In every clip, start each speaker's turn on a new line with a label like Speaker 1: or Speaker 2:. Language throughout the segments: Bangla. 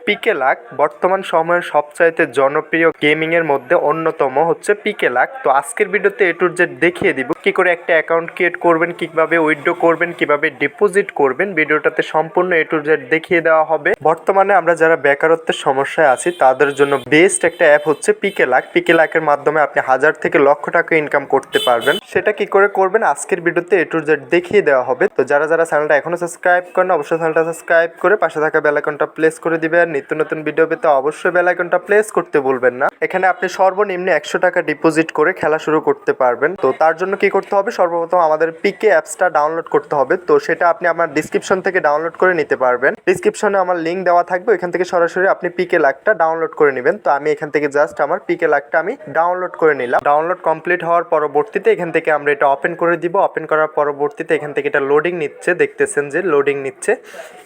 Speaker 1: পিকে লাক বর্তমান সময়ের সবচাইতে জনপ্রিয় গেমিং এর মধ্যে অন্যতম হচ্ছে পিকে লাক। তো আজকের ভিডিওতে এ টু জেড দেখিয়ে দিব কি করে একটা অ্যাকাউন্ট ক্রিয়েট করবেন, কিভাবে উইথড্র করবেন, কিভাবে ডিপোজিট করবেন। ভিডিওটাতে সম্পূর্ণ এ টু জেড দেখিয়ে দেওয়া হবে। বর্তমানে আমরা যারা বেকারত্বের সমস্যায় আছি তাদের জন্য বেস্ট একটা অ্যাপ হচ্ছে পিকে লাক। পিকে লাকের মাধ্যমে আপনি 1000 থেকে লক্ষ টাকা ইনকাম করতে পারবেন। সেটা কি করে করবেন আজকের ভিডিওতে এ টু জেড দেখিয়ে দেওয়া হবে। তো যারা যারা চ্যানেলটা এখনো সাবস্ক্রাইব করেন অবশ্যই চ্যানেলটা সাবস্ক্রাইব করে পাশে থাকা বেল আইকনটা প্রেস করে দিবেন। নিত্য নতুন ভিডিও পেতে অবশ্যই বেল আইকনটা প্রেস করতে ভুলবেন না। এখানে আপনি সর্বনিম্ন 100 টাকা ডিপোজিট করে খেলা শুরু করতে পারবেন। তো তার জন্য কি করতে হবে, সর্বপ্রথম আমাদের পিকে অ্যাপসটা ডাউনলোড করতে হবে। তো সেটা আপনি আমার ডিসক্রিপশন থেকে ডাউনলোড করে নিতে পারবেন। ডিসক্রিপশনে আমার লিঙ্ক দেওয়া থাকবে, এখান থেকে সরাসরি আপনি পিকে লাকটা ডাউনলোড করে নেবেন। তো আমি এখান থেকে জাস্ট আমার পিকে লাকটা আমি ডাউনলোড করে নিলাম। ডাউনলোড কমপ্লিট হওয়ার পরবর্তীতে এখান থেকে আমরা এটা ওপেন করে দিব। ওপেন করার পরবর্তীতে এখান থেকে এটা লোডিং নিচ্ছে, দেখতেছেন যে লোডিং নিচ্ছে।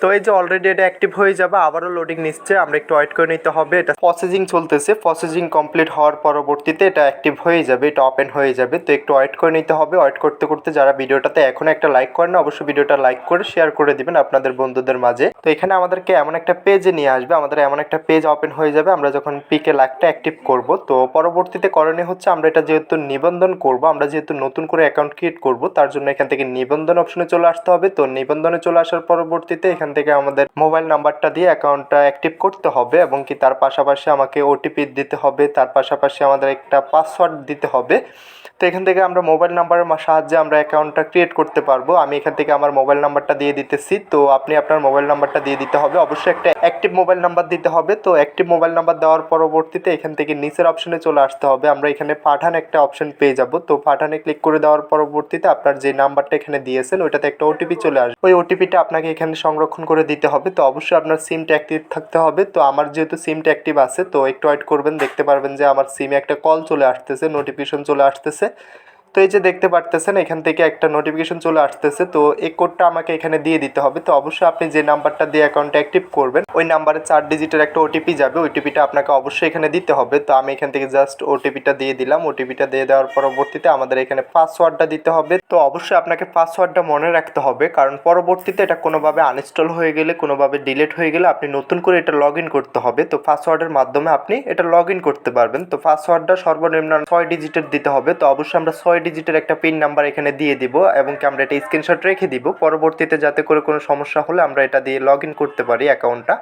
Speaker 1: তো এই যে অলরেডি এটা অ্যাক্টিভ হয়ে যাবে, আবারও লোডিং নিচ্ছে, আমরা একটু ওয়েট করে নিতে হবে। এটা প্রসেসিং চলতেছে, প্রসেসিং কমপ্লিট হওয়ার পরবর্তীতে এটা অ্যাক্টিভ হয়ে যাবে, এটা ওপেন হয়ে যাবে। তো একটু ওয়েট করে নিতে হবে। ওয়েট করতে করতে যারা ভিডিওটাতে এখন একটা লাইক করেন না অবশ্যই ভিডিওটা লাইক করে শেয়ার করে দিবেন আপনাদের বন্ধুদের মাঝে। তো এখানে আমাদেরকে এমন একটা পেজে নিয়ে আসবে, আমাদের এমন একটা পেজ ওপেন হয়ে যাবে আমরা যখন পিকে লাকটা অ্যাক্টিভ করব। তো পরবর্তীতে করণীয় হচ্ছে আমরা এটা যেহেতু নিবন্ধন করব, আমরা যেহেতু নতুন করে অ্যাকাউন্ট ক্রিয়েট করব, তার জন্য এখান থেকে নিবন্ধন অপশনে চলে আসতে হবে। তো নিবন্ধনে চলে আসার পরবর্তীতে এখান থেকে আমাদের মোবাইল নাম্বারটা দিয়ে অ্যাকাউন্টটা অ্যাক্টিভ করতে হবে এবং কি তার পাশাপাশি আমাকে ওটিপি দিতে হবে, তার পাশাপাশি আমাদের একটা পাসওয়ার্ড দিতে হবে। তো এখান থেকে আমরা মোবাইল নাম্বারের সাহায্যে আমরা অ্যাকাউন্টটা ক্রিয়েট করতে পারবো। আমি এখান থেকে আমার মোবাইল নাম্বারটা দিয়ে দিতেছি। তো আপনি আপনার মোবাইল নাম্বারটা দিয়ে দিতে হবে, অবশ্যই একটা অ্যাক্টিভ মোবাইল নাম্বার দিতে হবে। তো অ্যাক্টিভ মোবাইল নাম্বার দেওয়ার পরবর্তীতে এখান থেকে নিচের অপশনে চলে আসতে হবে। আমরা এখানে পাঠান একটা অপশন পেয়ে যাব। তো পাঠানে ক্লিক করে দেওয়ার পরবর্তীতে আপনার যে নাম্বারটা এখানে দিয়েছেন ওইটাতে একটা ওটিপি চলে আসবে। ওই ওটিপিটা আপনাকে এখানে সংরক্ষণ করে দিতে হবে। তো অবশ্যই আপনার সিমটা অ্যাক্টিভ থাকতে হবে। তো আমার যেহেতু সিমটা অ্যাক্টিভ আছে, তো একটু ওয়েট করবেন, দেখতে পারবেন যে আমার সিমে একটা কল চলে আসতেছে, নোটিফিকেশন চলে আসতেছে। তো এই যে দেখতে পারতেছেন এখান থেকে একটা নোটিফিকেশন চলে আসতেছে। তো এই কোডটা আমাকে এখানে দিয়ে দিতে হবে। তো অবশ্যই আপনি যে নাম্বারটা দিয়ে অ্যাকাউন্ট অ্যাক্টিভ করবেন ওই নাম্বারে 4 ডিজিটের একটা ওটিপি যাবে, ওটিপিটা আপনাকে অবশ্যই এখানে দিতে হবে। তো আমি এখান থেকে জাস্ট ওটিপিটা দিয়ে দিলাম। ওটিপিটা দিয়ে দেওয়ার পরবর্তীতে আমাদের এখানে পাসওয়ার্ডটা দিতে হবে। তো অবশ্যই আপনাকে পাসওয়ার্ডটা মনে রাখতে হবে, কারণ পরবর্তীতে এটা কোনোভাবে আনইনস্টল হয়ে গেলে, কোনোভাবে ডিলিট হয়ে গেলে আপনি নতুন করে এটা লগ ইন করতে হবে। তো পাসওয়ার্ডের মাধ্যমে আপনি এটা লগ ইন করতে পারবেন। তো পাসওয়ার্ডটা সর্বনিম্ন 6 ডিজিটের দিতে হবে। তো অবশ্যই আমরা 6 ডিজিটের একটা পিন নাম্বার এখানে দিয়ে দিব এবং কি আমরা এটা স্ক্রিনশট রেখে দিব, পরবর্তীতে যাতে করে কোনো সমস্যা হলে আমরা এটা দিয়ে লগ ইন করতে পারি অ্যাকাউন্টটা।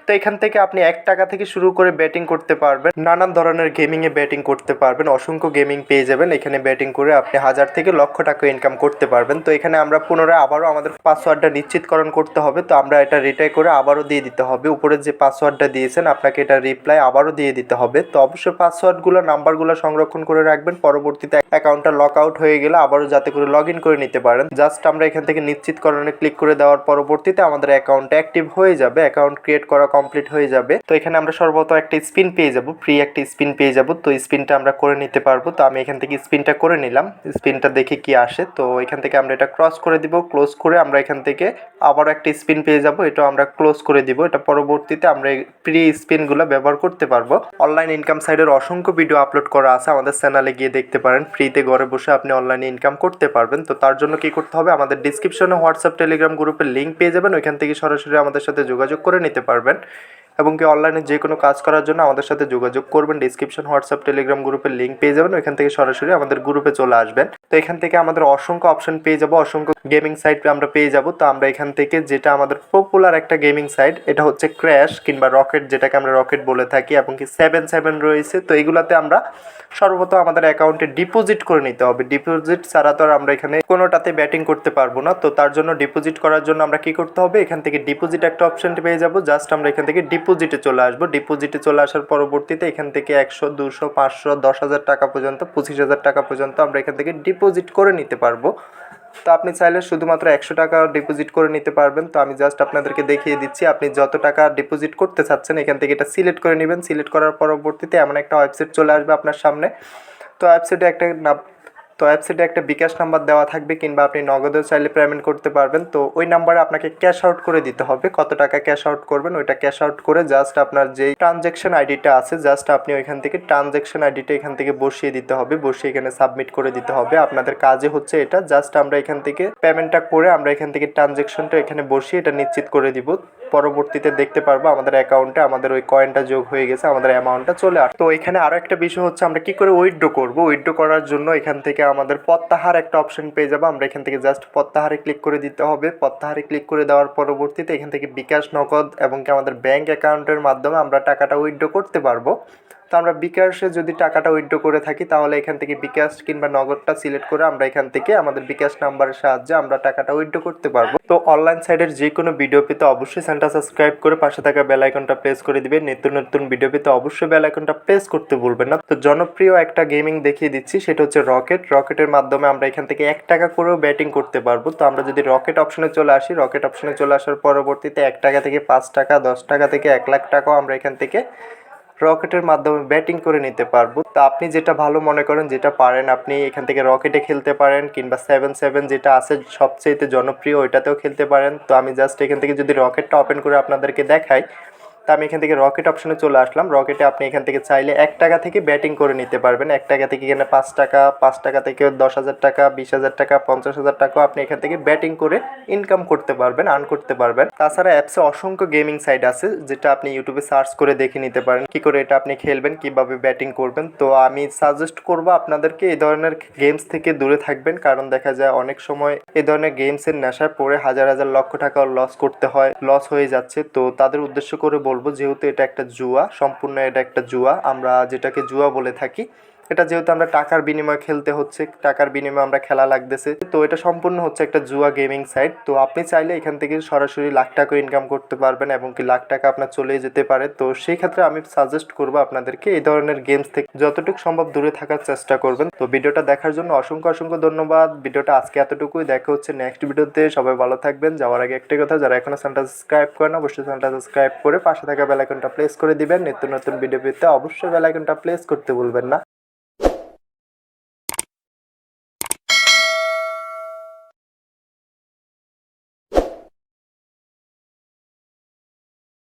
Speaker 1: তো এখান থেকে আপনি 1 টাকা থেকে শুরু করে ব্যাটিং করতে পারবেন, নানান ধরনের গেমিংয়ে ব্যাটিং করতে পারবেন, অসংখ্য গেমিং পেয়ে যাবেন। এখানে ব্যাটিং করে আপনি 1000 থেকে লক্ষ টাকা ইনকাম করতে পারবেন। তো এখানে আমরা পুনরায় আবারও আমাদের পাসওয়ার্ডটা নিশ্চিতকরণ করতে হবে। তো আমরা এটা রিট্রাই করে আবারও দিয়ে দিতে হবে। উপরে যে পাসওয়ার্ডটা দিয়েছেন আপনাকে এটা রিপ্লাই আবারও দিয়ে দিতে হবে। তো অবশ্যই পাসওয়ার্ডগুলো নাম্বারগুলো সংরক্ষণ করে রাখবেন, পরবর্তীতে অ্যাকাউন্টটা লক আউট হয়ে গেলে আবারও যাতে করে লগ ইন করে নিতে পারেন। জাস্ট আমরা এখান থেকে নিশ্চিতকরণে ক্লিক করে দেওয়ার পরবর্তীতে আমাদের অ্যাকাউন্টটা অ্যাক্টিভ হয়ে যাবে, অ্যাকাউন্ট ক্রিয়েট করা কমপ্লিট হয়ে যাবে। তো এখানে আমরা সর্বপ্রথম একটা স্পিন পেয়ে যাব, ফ্রি একটা স্পিন পেয়ে যাব। তো স্পিনটা আমরা করে নিতে পারবো। তো আমি এখান থেকে স্পিনটা করে নিলাম, স্পিনটা দেখে কি আসে। তো এখান থেকে আমরা এটা ক্রস করে দিব, ক্লোজ করে আমরা এখান থেকে আবারও একটা স্পিন পেয়ে যাব, এটা আমরা ক্লোজ করে দিব। এটা পরবর্তীতে আমরা এই ফ্রি স্পিনগুলো ব্যবহার করতে পারবো। অনলাইন ইনকাম সাইটের অসংখ্য ভিডিও আপলোড করা আছে, আমাদের চ্যানেলে গিয়ে দেখতে পারেন। ফ্রিতে ঘরে বসে আপনি অনলাইনে ইনকাম করতে পারবেন। তো তার জন্য কি করতে হবে, আমাদের ডিসক্রিপশনে হোয়াটসঅ্যাপ টেলিগ্রাম গ্রুপের লিঙ্ক পেয়ে যাবেন, ওইখান থেকে সরাসরি আমাদের সাথে যোগাযোগ করে নিতে পারবেন এবং কি অনলাইনে যে কোনো কাজ করার জন্য আমাদের সাথে যোগাযোগ করবেন। ডিসক্রিপশন হোয়াটসঅ্যাপ টেলিগ্রাম গ্রুপের লিঙ্ক পেয়ে যাবেন, ওইখান থেকে সরাসরি আমাদের গ্রুপে চলে আসবেন। তো এখান থেকে আমাদের অসংখ্য অপশন পেয়ে যাবো, অসংখ্য গেমিং সাইট আমরা পেয়ে যাব। তো আমরা এখান থেকে যেটা আমাদের পপুলার একটা গেমিং সাইট এটা হচ্ছে ক্র্যাশ কিংবা রকেট, যেটাকে আমরা রকেট বলে থাকি, এবং কি 7 রয়েছে। তো এইগুলাতে আমরা সর্বপ্রথম আমাদের অ্যাকাউন্টে ডিপোজিট করে নিতে হবে। ডিপোজিট ছাড়া তো আর আমরা এখানে কোনোটাতে ব্যাটিং করতে পারবো না। তো তার জন্য ডিপোজিট করার জন্য আমরা কি করতে হবে, এখান থেকে ডিপোজিট একটা অপশন পেয়ে যাব। জাস্ট আমরা এখান থেকে ডিপোজিটে চলে আসবো। ডিপোজিটে চলে আসার পরবর্তীতে এখান থেকে 100, 200, 500, 10,000 টাকা পর্যন্ত, 25,000 টাকা পর্যন্ত আমরা এখান থেকে ডিপোজিট করে নিতে পারবো। তো আপনি চাইলে শুধুমাত্র 100 টাকা ডিপোজিট করে নিতে পারবেন। তো আমি জাস্ট আপনাদেরকে দেখিয়ে দিচ্ছি, আপনি যত টাকা ডিপোজিট করতে চাচ্ছেন এখান থেকে এটা সিলেক্ট করে নেবেন। সিলেক্ট করার পরবর্তীতে এমন একটা ওয়েবসাইট চলে আসবে আপনার সামনে। তো ওয়েবসাইটে একটা বিকাশ নাম্বার দেওয়া থাকবে, কিংবা আপনি নগদেও চাইলে পেমেন্ট করতে পারবেন। তো ওই নাম্বারে আপনাকে ক্যাশ আউট করে দিতে হবে। কত টাকা ক্যাশ আউট করবেন ওইটা ক্যাশ আউট করে জাস্ট আপনার যেই ট্রানজ্যাকশন আইডিটা আছে জাস্ট আপনি ওইখান থেকে ট্রানজ্যাকশন আইডিটা এখান থেকে বসিয়ে দিতে হবে, বসিয়ে এখানে সাবমিট করে দিতে হবে। আপনাদের কাজে হচ্ছে এটা, জাস্ট আমরা এখান থেকে পেমেন্টটা করে আমরা এখান থেকে ট্রানজ্যাকশনটা এখানে বসিয়ে এটা নিশ্চিত করে দিব। পরবর্তীতে দেখতে পারবো আমাদের অ্যাকাউন্টে আমাদের ওই কয়েনটা যোগ হয়ে গেছে, আমাদের অ্যামাউন্টটা চলে আসে। তো এখানে আরও একটা বিষয় হচ্ছে আমরা কি করে উইথড্র করব। উইথড্র করার জন্য এখান থেকে আমাদের প্রত্যাহার একটা অপশন পেয়ে যাবো। আমরা এখান থেকে জাস্ট প্রত্যাহারে ক্লিক করে দিতে হবে। প্রত্যাহারে ক্লিক করে দেওয়ার পরবর্তীতে এখান থেকে বিকাশ, নগদ এবং কি আমাদের ব্যাঙ্ক অ্যাকাউন্টের মাধ্যমে আমরা টাকাটা উইথড্র করতে পারবো। তো আমরা বিকাশে যদি টাকাটা উইথড্র করে থাকি তাহলে এখান থেকে বিকাশ কিংবা নগদটা সিলেক্ট করে আমরা এখান থেকে আমাদের বিকাশ নাম্বারের সাহায্যে আমরা টাকাটা উইথড্র করতে পারবো। তো অনলাইন সাইটের যে কোনো ভিডিও পেতে অবশ্যই চ্যানেলটা সাবস্ক্রাইব করে পাশে থাকা বেল আইকনটা প্রেস করে দিবেন। নিত্য নতুন ভিডিও পেতে অবশ্যই বেল আইকনটা প্রেস করতে ভুলবেন না। তো জনপ্রিয় একটা গেমিং দেখিয়ে দিচ্ছি, সেটা হচ্ছে রকেট। রকেটের মাধ্যমে আমরা এখান থেকে 1 টাকা করেও ব্যাটিং করতে পারবো। তো আমরা যদি রকেট অপশনে চলে আসি, রকেট অপশনে চলে আসার পরবর্তীতে 1 টাকা থেকে 5 টাকা, 10 টাকা থেকে 1 লাখ টাকাও আমরা এখান থেকে রকেটের মাধ্যমে ব্যাটিং করে নিতে পারবো। তো আপনি যেটা ভালো মনে করেন, যেটা পারেন, আপনি এখান থেকে রকেটে খেলতে পারেন কিংবা 7-7 যেটা আছে সবচেয়ে জনপ্রিয় ওইটাতেও খেলতে পারেন। তো আমি জাস্ট এখান থেকে যদি রকেটটা ওপেন করে আপনাদেরকে দেখাই, তো আমি এখান থেকে রকেট অপশনে চলে আসলাম। রকেটে আপনি এখান থেকে চাইলে 1 টাকা থেকে ব্যাটিং করে নিতে পারবেন। 1 টাকা থেকে এখানে 5 টাকা, 5 টাকা থেকে 10,000 টাকা, 20,000 টাকা, 50,000 টাকাও আপনি এখান থেকে ব্যাটিং করে ইনকাম করতে পারবেন, আর্ন করতে পারবেন। তাছাড়া অ্যাপসে অসংখ্য গেমিং সাইট আছে যেটা আপনি ইউটিউবে সার্চ করে দেখে নিতে পারেন কি করে এটা আপনি খেলবেন, কিভাবে ব্যাটিং করবেন। তো আমি সাজেস্ট করবো আপনাদেরকে এই ধরনের গেমস থেকে দূরে থাকবেন, কারণ দেখা যায় অনেক সময় এই ধরনের গেমসের নেশায় পড়ে হাজার হাজার লক্ষ টাকা লস করতে হয়, লস হয়ে যাচ্ছে। তো তাদের উদ্দেশ্য করে বলবো, যেহেতু এটা একটা জুয়া, সম্পূর্ণ এটা একটা জুয়া, আমরা যেটাকে জুয়া বলে থাকি, এটা যেহেতু আমরা টাকার বিনিময়ে খেলতে হচ্ছে, টাকার বিনিময়ে আমরা খেলা লাগতেছে, তো এটা সম্পূর্ণ হচ্ছে একটা জুয়া গেমিং সাইট। তো আপনি চাইলে এখান থেকে সরাসরি লাখ টাকা ইনকাম করতে পারবেন এবং কি লাখ টাকা আপনার চলে যেতে পারে। তো সেই ক্ষেত্রে আমি সাজেস্ট করবো আপনাদেরকে এই ধরনের গেমস থেকে যতটুকু সম্ভব দূরে থাকার চেষ্টা করবেন। তো ভিডিওটা দেখার জন্য অসংখ্য অসংখ্য ধন্যবাদ। ভিডিওটা আজকে এতটুকুই, দেখা হচ্ছে নেক্সট ভিডিওতে। সবাই ভালো থাকবেন। যাওয়ার আগে একটাই কথা, যারা এখনো চ্যানেলটা সাবস্ক্রাইব করেন অবশ্যই চ্যানেলটা সাবস্ক্রাইব করে পাশে থাকা বেল আইকনটা প্রেস করে দিবেন। নিত্য নতুন ভিডিও পেতে অবশ্যই বেল আইকনটা প্রেস করতে ভুলবেন না।